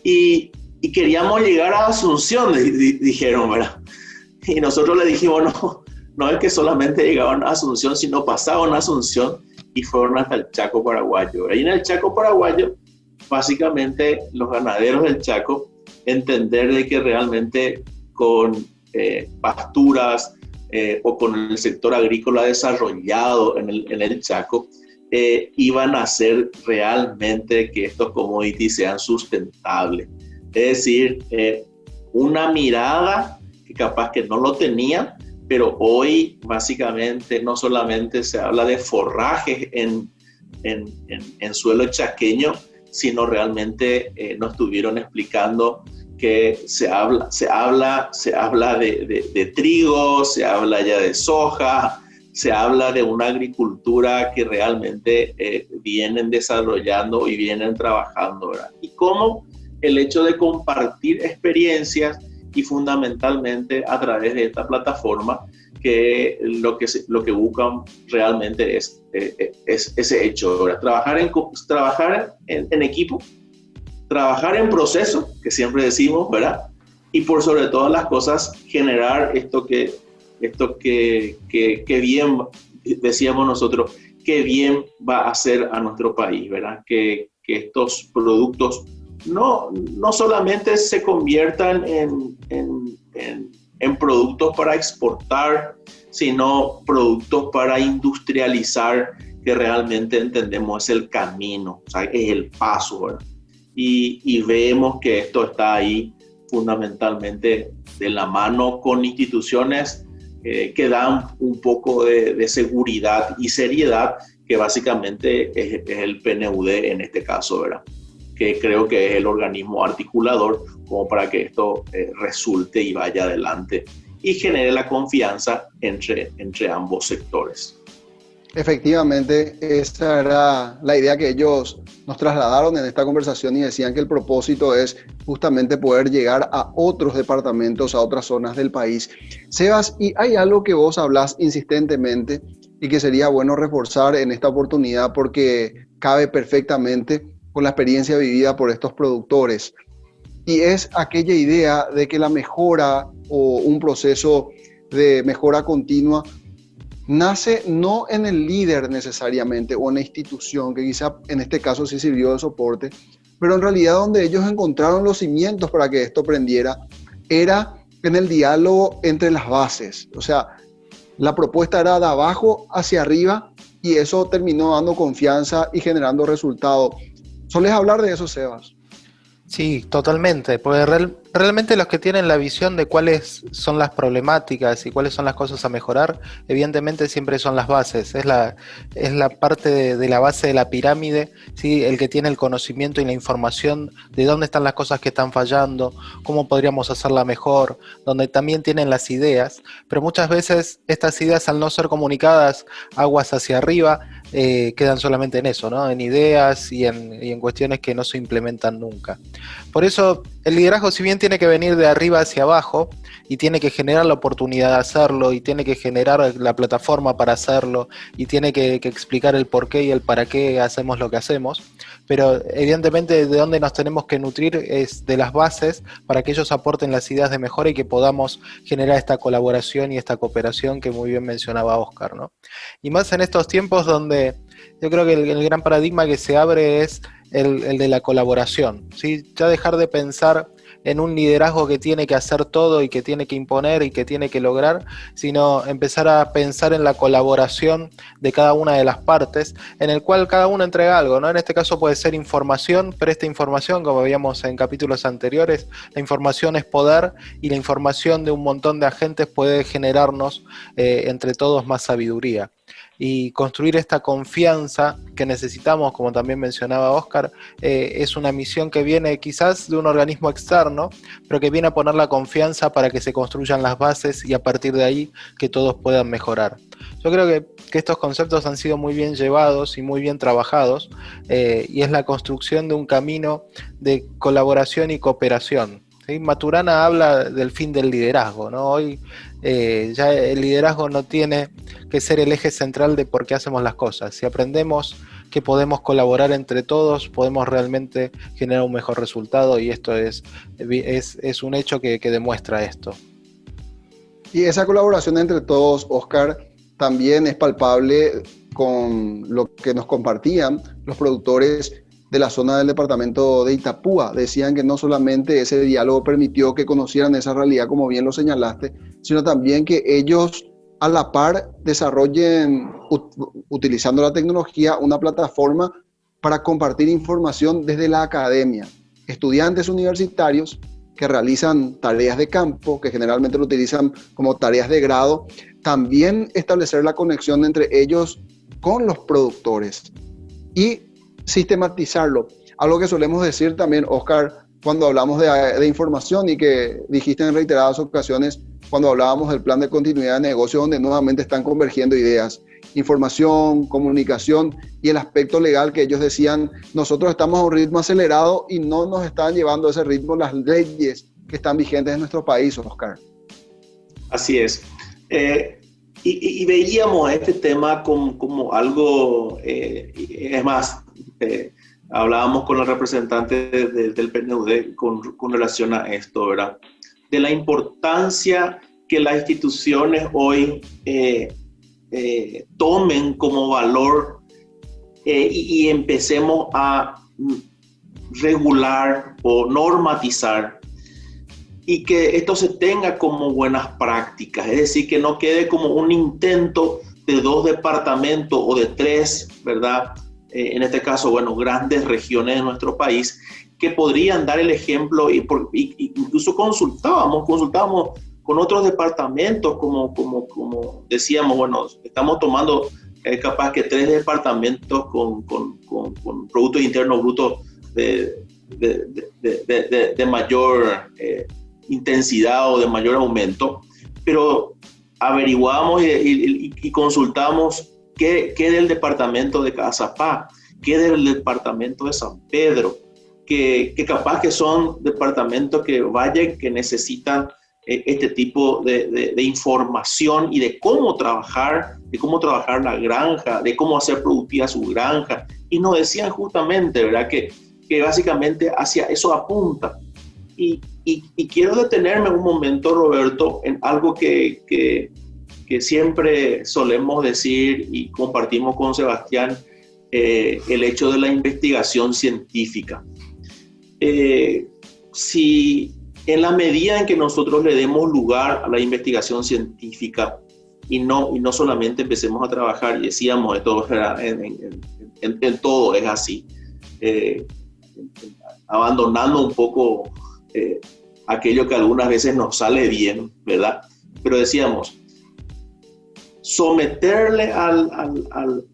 y queríamos llegar a Asunción, dijeron, ¿verdad? Y nosotros le dijimos, no es que solamente llegaron a Asunción, sino pasaron a Asunción y fueron hasta el Chaco paraguayo. Y en el Chaco paraguayo, básicamente los ganaderos del Chaco entender de que realmente con pasturas o con el sector agrícola desarrollado en el Chaco, iban a hacer realmente que estos commodities sean sustentables. Es decir, una mirada que capaz que no lo tenían, pero hoy básicamente no solamente se habla de forrajes en suelo chaqueño, sino realmente nos estuvieron explicando que se habla de trigo, se habla ya de soja, se habla de una agricultura que realmente vienen desarrollando y vienen trabajando, ¿verdad? Y cómo el hecho de compartir experiencias y fundamentalmente a través de esta plataforma, que lo que buscan realmente es ese hecho, ¿verdad? Trabajar en equipo, trabajar en proceso, que siempre decimos, ¿verdad? Y por sobre todas las cosas, generar esto que bien, decíamos nosotros, que bien va a hacer a nuestro país, ¿verdad? Que estos productos no solamente se conviertan en productos para exportar, sino productos para industrializar, que realmente entendemos es el camino, o sea, es el paso, ¿verdad? Y vemos que esto está ahí fundamentalmente de la mano con instituciones que dan un poco de seguridad y seriedad, que básicamente es el PNUD en este caso, ¿verdad? que creo que es el organismo articulador como para que esto resulte y vaya adelante y genere la confianza entre ambos sectores. Efectivamente, esa era la idea que ellos nos trasladaron en esta conversación y decían que el propósito es justamente poder llegar a otros departamentos, a otras zonas del país. Sebas, y hay algo que vos hablás insistentemente y que sería bueno reforzar en esta oportunidad porque cabe perfectamente con la experiencia vivida por estos productores. Y es aquella idea de que la mejora o un proceso de mejora continua nace no en el líder necesariamente o en la institución, que quizá en este caso sí sirvió de soporte, pero en realidad donde ellos encontraron los cimientos para que esto prendiera era en el diálogo entre las bases. O sea, la propuesta era de abajo hacia arriba y eso terminó dando confianza y generando resultados. ¿Solés hablar de eso, Sebas? Sí, totalmente, porque realmente los que tienen la visión de cuáles son las problemáticas y cuáles son las cosas a mejorar, evidentemente siempre son las bases, es la parte de la base de la pirámide, ¿sí? El que tiene el conocimiento y la información de dónde están las cosas que están fallando, cómo podríamos hacerla mejor, donde también tienen las ideas, pero muchas veces estas ideas al no ser comunicadas aguas hacia arriba, quedan solamente en eso, ¿no? En ideas y en cuestiones que no se implementan nunca. Por eso el liderazgo, si bien tiene que venir de arriba hacia abajo y tiene que generar la oportunidad de hacerlo y tiene que generar la plataforma para hacerlo y tiene que explicar el por qué y el para qué hacemos lo que hacemos, pero evidentemente de dónde nos tenemos que nutrir es de las bases para que ellos aporten las ideas de mejora y que podamos generar esta colaboración y esta cooperación que muy bien mencionaba Oscar, ¿no? Y más en estos tiempos donde yo creo que el gran paradigma que se abre es el de la colaboración, ¿sí? Ya dejar de pensar en un liderazgo que tiene que hacer todo y que tiene que imponer y que tiene que lograr, sino empezar a pensar en la colaboración de cada una de las partes, en el cual cada uno entrega algo, ¿no? En este caso puede ser información, pero esta información, como veíamos en capítulos anteriores, la información es poder y la información de un montón de agentes puede generarnos entre todos más sabiduría. Y construir esta confianza que necesitamos, como también mencionaba Oscar, es una misión que viene quizás de un organismo externo, pero que viene a poner la confianza para que se construyan las bases y a partir de ahí que todos puedan mejorar. Yo creo que estos conceptos han sido muy bien llevados y muy bien trabajados, y es la construcción de un camino de colaboración y cooperación. ¿Sí? Maturana habla del fin del liderazgo, ¿no? Hoy ya el liderazgo no tiene que ser el eje central de por qué hacemos las cosas. Si aprendemos que podemos colaborar entre todos, podemos realmente generar un mejor resultado y esto es un hecho que demuestra esto. Y esa colaboración entre todos, Oscar, también es palpable con lo que nos compartían los productores de la zona del departamento de Itapúa. Decían que no solamente ese diálogo permitió que conocieran esa realidad, como bien lo señalaste, sino también que ellos a la par desarrollen, utilizando la tecnología, una plataforma para compartir información desde la academia. Estudiantes universitarios que realizan tareas de campo, que generalmente lo utilizan como tareas de grado, también establecer la conexión entre ellos con los productores y sistematizarlo. Algo que solemos decir también, Oscar, cuando hablamos de información y que dijiste en reiteradas ocasiones cuando hablábamos del plan de continuidad de negocio, donde nuevamente están convergiendo ideas, información, comunicación y el aspecto legal que ellos decían, nosotros estamos a un ritmo acelerado y no nos están llevando a ese ritmo las leyes que están vigentes en nuestro país, Oscar. Así es. Y veíamos este tema como algo, es más, hablábamos con los representantes del PNUD con relación a esto, ¿verdad? De la importancia que las instituciones hoy tomen como valor y empecemos a regular o normatizar y que esto se tenga como buenas prácticas, es decir, que no quede como un intento de 2 departamentos o de 3, ¿verdad? En este caso, bueno, grandes regiones de nuestro país que podrían dar el ejemplo y incluso consultábamos con otros departamentos, como decíamos, bueno, estamos tomando capaz que 3 departamentos con Producto Interno Bruto de mayor intensidad o de mayor aumento, pero averiguamos y consultamos qué del departamento de Cazapá, qué del departamento de San Pedro, que capaz que son departamentos que necesitan este tipo de información y de cómo trabajar la granja, de cómo hacer productiva su granja. Y nos decían justamente, ¿verdad?, que básicamente hacia eso apunta. Y quiero detenerme un momento, Roberto, en algo que siempre solemos decir y compartimos con Sebastián, el hecho de la investigación científica. Si en la medida en que nosotros le demos lugar a la investigación científica y no solamente empecemos a trabajar, y decíamos, esto en todo es así, abandonando un poco aquello que algunas veces nos sale bien, ¿verdad? Pero decíamos, someterle a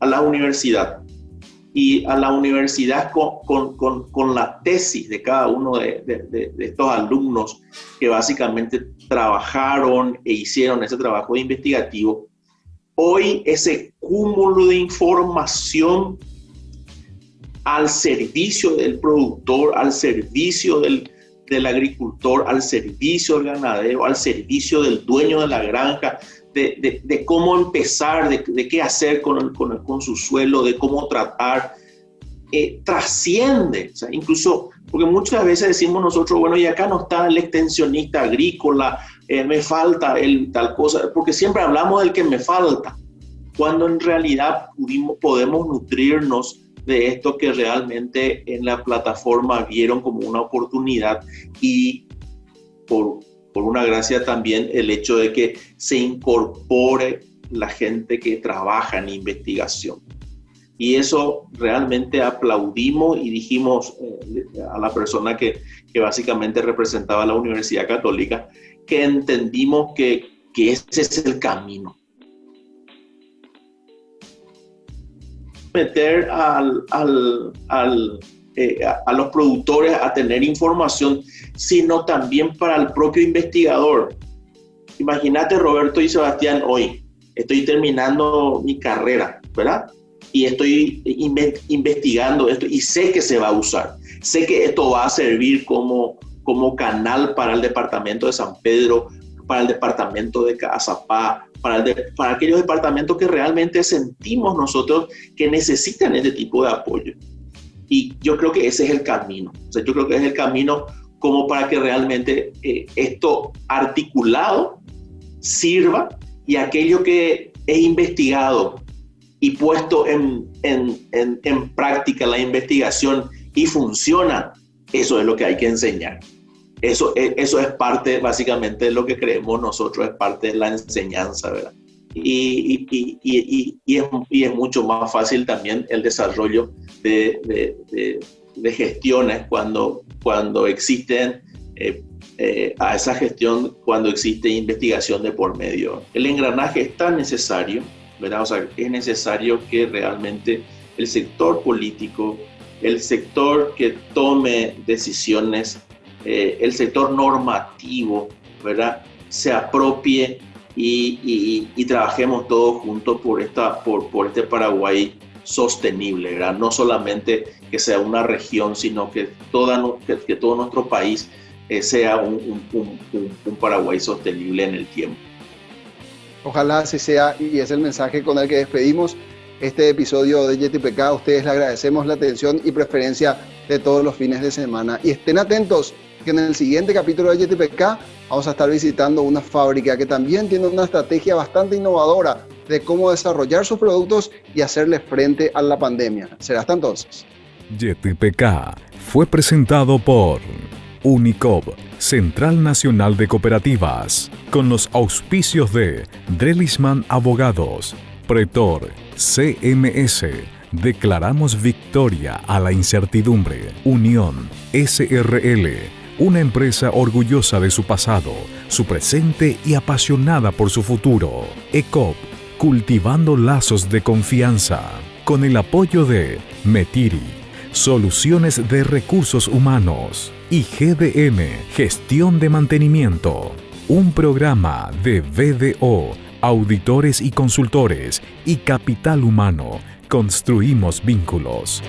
la universidad y a la universidad con la tesis de cada uno de estos alumnos que básicamente trabajaron e hicieron ese trabajo investigativo. Hoy ese cúmulo de información al servicio del productor, al servicio del agricultor, al servicio del ganadero, al servicio del dueño de la granja, de cómo empezar, de qué hacer con su suelo, de cómo tratar, trasciende. O sea, incluso, porque muchas veces decimos nosotros, bueno, y acá no está el extensionista agrícola, me falta tal cosa, porque siempre hablamos del que me falta, cuando en realidad podemos nutrirnos de esto que realmente en la plataforma vieron como una oportunidad, y por una gracia también el hecho de que se incorpore la gente que trabaja en investigación. Y eso realmente aplaudimos y dijimos a la persona que básicamente representaba a la Universidad Católica, que entendimos que ese es el camino. Meter a los productores a tener información, sino también para el propio investigador. Imagínate, Roberto y Sebastián, hoy estoy terminando mi carrera, ¿verdad? Y estoy investigando esto y sé que se va a usar. Sé que esto va a servir como canal para el departamento de San Pedro, para el departamento de Cazapá, para aquellos departamentos que realmente sentimos nosotros que necesitan este tipo de apoyo. Y yo creo que ese es el camino. O sea, yo creo que es el camino como para que realmente esto articulado sirva, y aquello que es investigado y puesto en práctica la investigación y funciona, eso es lo que hay que enseñar. Eso es parte básicamente de lo que creemos nosotros, es parte de la enseñanza, ¿verdad? Y es mucho más fácil también el desarrollo de gestiones cuando existen a esa gestión, cuando existe investigación de por medio. El engranaje es tan necesario, ¿verdad? O sea, es necesario que realmente el sector político, el sector que tome decisiones, el sector normativo, ¿verdad?, se apropie y trabajemos todos juntos por este Paraguay sostenible, ¿verdad? No solamente que sea una región, sino que todo nuestro país sea un Paraguay sostenible en el tiempo. Ojalá así sea, y es el mensaje con el que despedimos este episodio de YTPK. A ustedes les agradecemos la atención y preferencia de todos los fines de semana. Y estén atentos, que en el siguiente capítulo de YTPK vamos a estar visitando una fábrica que también tiene una estrategia bastante innovadora de cómo desarrollar sus productos y hacerle frente a la pandemia. Será hasta entonces. YTPK fue presentado por Unicop, Central Nacional de Cooperativas, con los auspicios de Drelisman Abogados, Pretor, CMS, Declaramos Victoria a la Incertidumbre, Unión, SRL, una empresa orgullosa de su pasado, su presente y apasionada por su futuro. ECOP, cultivando lazos de confianza, con el apoyo de Metiri, Soluciones de Recursos Humanos y GDM, Gestión de Mantenimiento. Un programa de BDO, Auditores y Consultores y Capital Humano. Construimos vínculos.